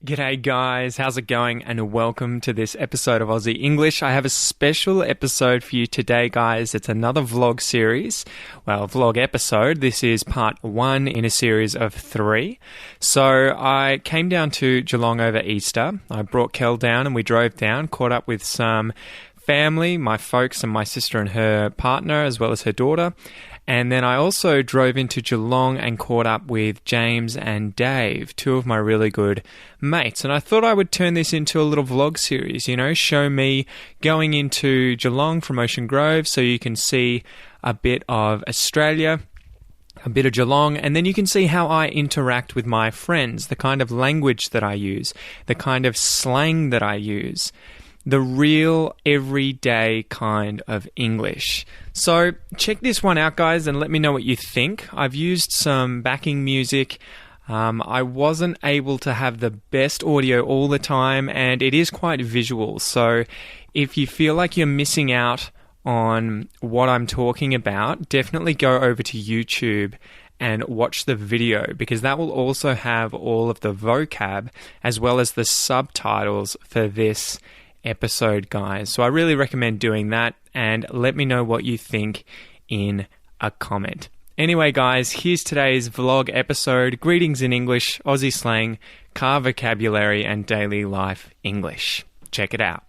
G'day guys, how's it going? And welcome to this episode of Aussie English. I have a special episode for you today, guys. It's another vlog series. Well, vlog episode. This is part 1 in a series of 3. So I came down to Geelong over Easter. I brought Kel down and we drove down, caught up with some family, my folks and my sister and her partner, as well as her daughter. And then I also drove into Geelong and caught up with James and Dave, 2 of my really good mates. And I thought I would turn this into a little vlog series, show me going into Geelong from Ocean Grove so you can see a bit of Australia, a bit of Geelong, and then you can see how I interact with my friends, the kind of language that I use, the kind of slang that I use. The real everyday kind of English. So check this one out, guys, and let me know what you think. I've used some backing music. I wasn't able to have the best audio all the time, and it is quite visual. So if you feel like you're missing out on what I'm talking about, definitely go over to YouTube and watch the video, because that will also have all of the vocab as well as the subtitles for this episode, guys. So I really recommend doing that, and let me know what you think in a comment. Anyway, guys, here's today's vlog episode. Greetings in English, Aussie slang, car vocabulary, and daily life English. Check it out.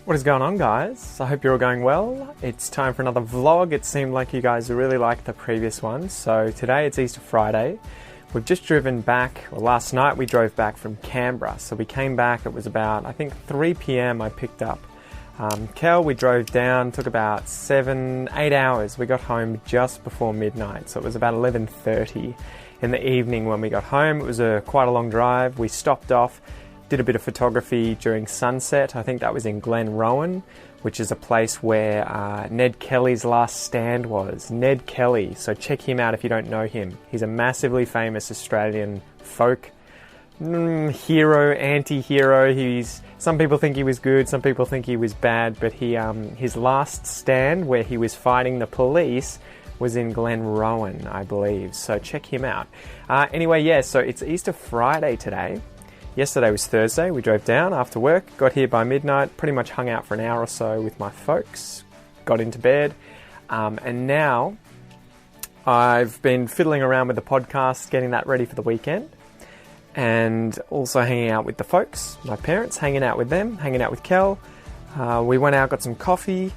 What is going on, guys? I hope you're all going well. It's time for another vlog. It seemed like you guys really liked the previous one. So today it's Easter Friday. We've just driven back, last night we drove back from Canberra. So we came back, it was about, I think 3 p.m. I picked up Kel. We drove down, took about 7-8 hours. We got home just before midnight. So it was about 11:30 in the evening when we got home. It was quite a long drive. We stopped off, did a bit of photography during sunset. I think that was in Glen Rowan, which is a place where Ned Kelly's last stand was. Ned Kelly, so check him out if you don't know him. He's a massively famous Australian folk hero, anti-hero. Some people think he was good, some people think he was bad, but his last stand where he was fighting the police was in Glen Rowan, I believe. So check him out. Anyway, yeah, so it's Easter Friday today. Yesterday was Thursday. We drove down after work, got here by midnight, pretty much hung out for an hour or so with my folks, got into bed, and now I've been fiddling around with the podcast, getting that ready for the weekend, and also hanging out with the folks, my parents, hanging out with them, hanging out with Kel. We went out, got some coffee,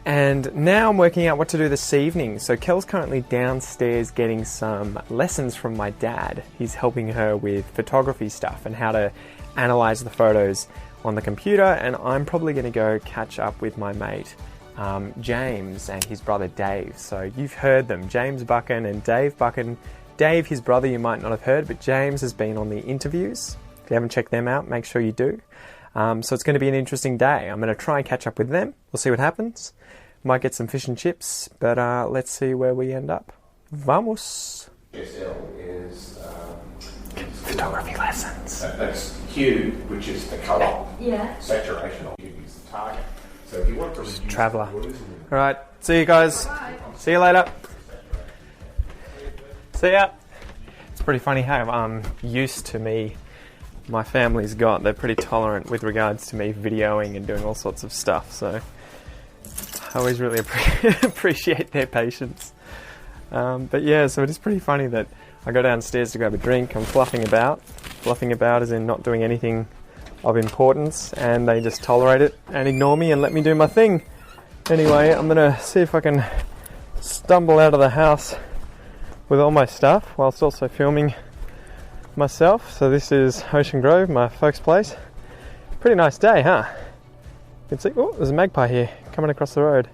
and now I'm working out what to do this evening. So Kel's currently downstairs getting some lessons from my dad. He's helping her with photography stuff and how to analyze the photos on the computer. And I'm probably going to go catch up with my mate, James, and his brother Dave. So you've heard them, James Buchan and Dave Buchan. Dave, his brother, you might not have heard, but James has been on the interviews. If you haven't checked them out, make sure you do. So it's going to be an interesting day. I'm going to try and catch up with them. We'll see what happens. Might get some fish and chips, but let's see where we end up. Vamos! SL is photography lessons. That's hue, which is the colour. Yeah. Saturation of hue is the target. So if you want to reduce Traveller. the blues All right, see you guys. Bye. See you later. See ya. It's pretty funny how I'm used to me. My family's they're pretty tolerant with regards to me videoing and doing all sorts of stuff. So I always really appreciate their patience. But yeah, so it is pretty funny that I go downstairs to grab a drink. I'm fluffing about as in not doing anything of importance, and they just tolerate it and ignore me and let me do my thing. Anyway, I'm gonna see if I can stumble out of the house with all my stuff whilst also filming myself. So this is Ocean Grove, my folks' place. Pretty nice day, huh? You can see, oh, there's a magpie here coming across the road.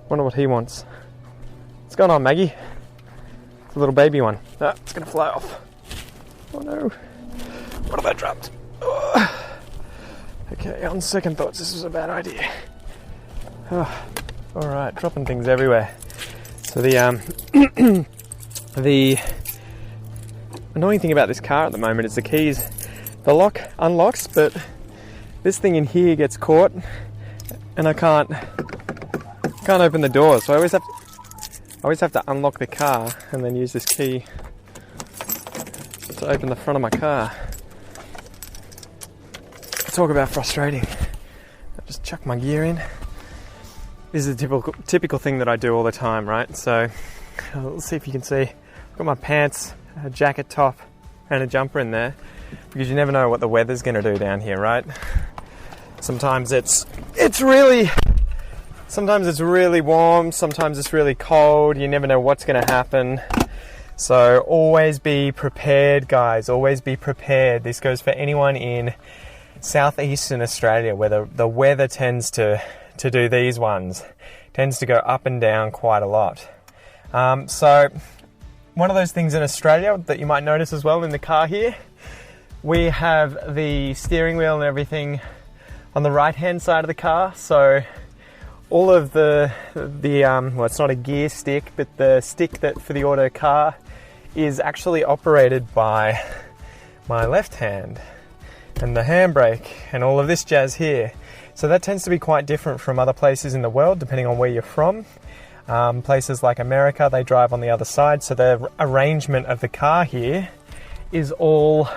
Wonder what he wants. What's going on, Maggie? It's a little baby one. Ah, it's gonna fly off. Oh no. What have I dropped? Oh. Okay, on second thoughts, this was a bad idea. Oh, all right, dropping things everywhere. So the the annoying thing about this car at the moment is the keys. The lock unlocks, but this thing in here gets caught, and I can't open the door. So I always have to unlock the car and then use this key to open the front of my car. Talk about frustrating. I just chuck my gear in. This is a typical thing that I do all the time, right? So let's see if you can see. I've got my pants, a jacket top, and a jumper in there because you never know what the weather's going to do down here, right? Sometimes it's really warm. Sometimes it's really cold. You never know what's going to happen. So always be prepared, guys. Always be prepared. This goes for anyone in southeastern Australia, where the weather tends to do these ones. Tends to go up and down quite a lot. So one of those things in Australia that you might notice as well in the car here, we have the steering wheel and everything on the right hand side of the car. So all of the well, it's not a gear stick, but the stick that for the auto car is actually operated by my left hand, and the handbrake and all of this jazz here. So that tends to be quite different from other places in the world, depending on where you're from. Places like America, they drive on the other side, so the arrangement of the car here is all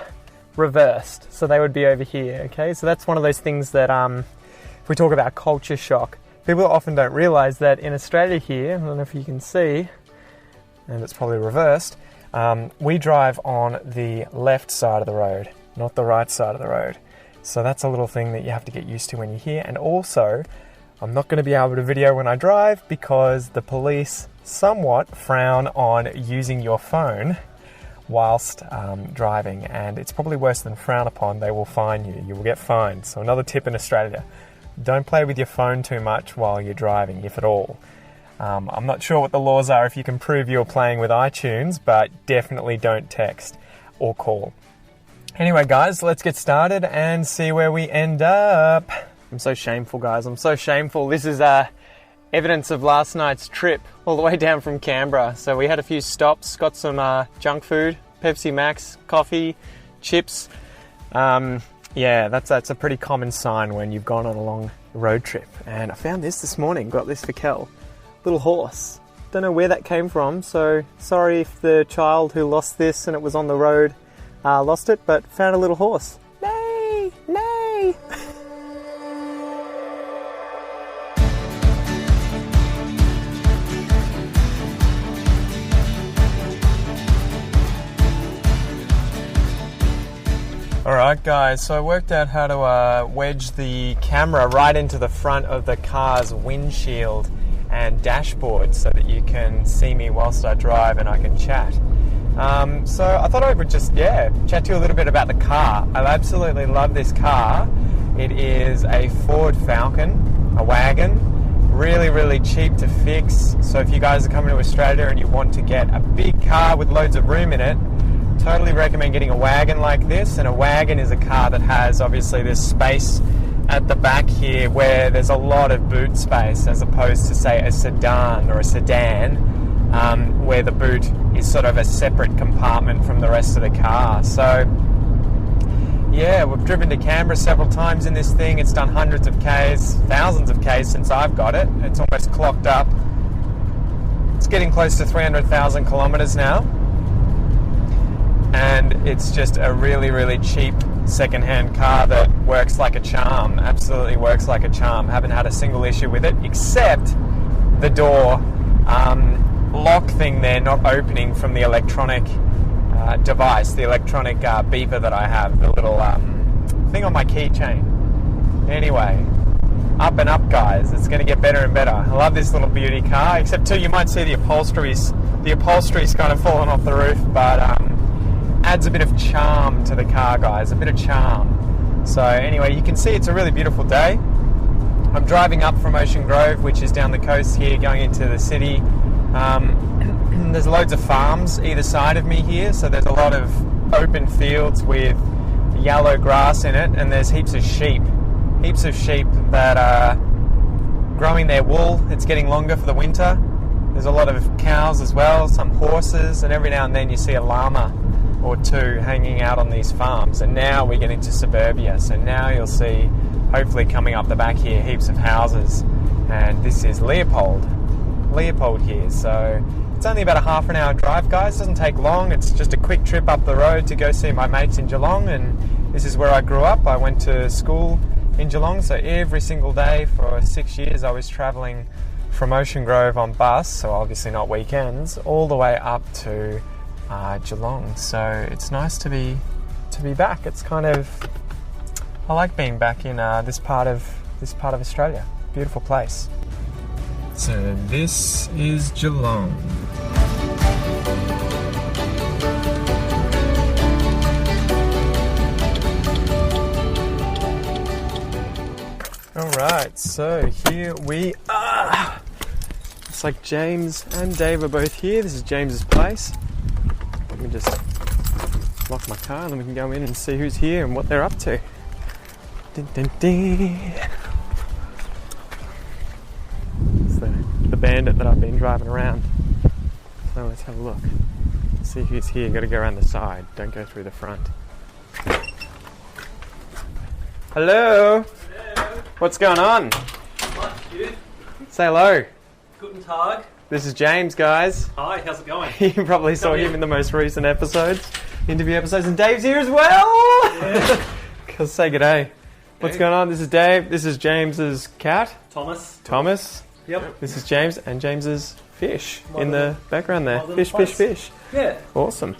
reversed. So they would be over here, okay? So that's one of those things that, if we talk about culture shock, people often don't realise that in Australia here, I don't know if you can see, and it's probably reversed, we drive on the left side of the road, not the right side of the road. So that's a little thing that you have to get used to when you're here. And also, I'm not going to be able to video when I drive because the police somewhat frown on using your phone whilst driving, and it's probably worse than frown upon. They will fine you. You will get fined. So another tip in Australia, don't play with your phone too much while you're driving, if at all. I'm not sure what the laws are if you can prove you're playing with iTunes, but definitely don't text or call. Anyway, guys, let's get started and see where we end up. I'm so shameful, guys. I'm so shameful. This is evidence of last night's trip all the way down from Canberra. So we had a few stops, got some junk food, Pepsi Max, coffee, chips. Yeah, that's a pretty common sign when you've gone on a long road trip. And I found this morning, got this for Kel. Little horse. Don't know where that came from, so sorry if the child who lost this and it was on the road lost it, but found a little horse. Nay, nay. Alright guys, so I worked out how to wedge the camera right into the front of the car's windshield and dashboard so that you can see me whilst I drive and I can chat. So I thought I would just, chat to you a little bit about the car. I absolutely love this car. It is a Ford Falcon, a wagon, really, really cheap to fix. So if you guys are coming to Australia and you want to get a big car with loads of room in it, totally recommend getting a wagon like this. And a wagon is a car that has obviously this space at the back here where there's a lot of boot space, as opposed to say a sedan or a sedan, where the boot is sort of a separate compartment from the rest of the car. So yeah, we've driven to Canberra several times in this thing. It's done hundreds of Ks, thousands of Ks since I've got it. It's almost clocked up. It's getting close to 300,000 kilometres now. And it's just a really, really cheap second-hand car that works like a charm. Absolutely works like a charm. Haven't had a single issue with it, except the door lock thing there not opening from the electronic device, the electronic beeper that I have, the little thing on my keychain. Anyway, up and up, guys. It's going to get better and better. I love this little beauty car, except too, you might see the upholstery's kind of fallen off the roof, but adds a bit of charm to the car, guys, a bit of charm. So anyway, you can see it's a really beautiful day. I'm driving up from Ocean Grove, which is down the coast here, going into the city. There's loads of farms either side of me here, so there's a lot of open fields with yellow grass in it, and there's heaps of sheep heaps of sheep that are growing their wool. It's getting longer for the winter. There's a lot of cows as well, some horses, and every now and then you see a llama or two hanging out on these farms. And now we get into suburbia, so now you'll see, hopefully coming up the back here, heaps of houses. And this is Leopold here. So it's only about a half an hour drive, guys. It doesn't take long. It's just a quick trip up the road to go see my mates in Geelong, and this is where I grew up. I went to school in Geelong, so every single day for 6 years I was travelling from Ocean Grove on bus, so obviously not weekends, all the way up to Geelong. So it's nice to be back. It's kind of, I like being back in this part of Australia. Beautiful place. So this is Geelong. Alright, so here we are. It's like James and Dave are both here. This is James's place. Let me just lock my car and then we can go in and see who's here and what they're up to. Ding, ding, ding. It's the bandit that I've been driving around. So let's have a look. See who's here. Got to go around the side. Don't go through the front. Hello. What's going on? Much, dude. Say hello. Guten Tag. This is James, guys. Hi, how's it going? You probably saw him in the most recent interview episodes, and Dave's here as well. Yeah. Cause say g'day. What's going on? This is Dave. This is James's cat. Thomas. Yep. This is James and James's fish in the background there. Fish. Yeah. Awesome.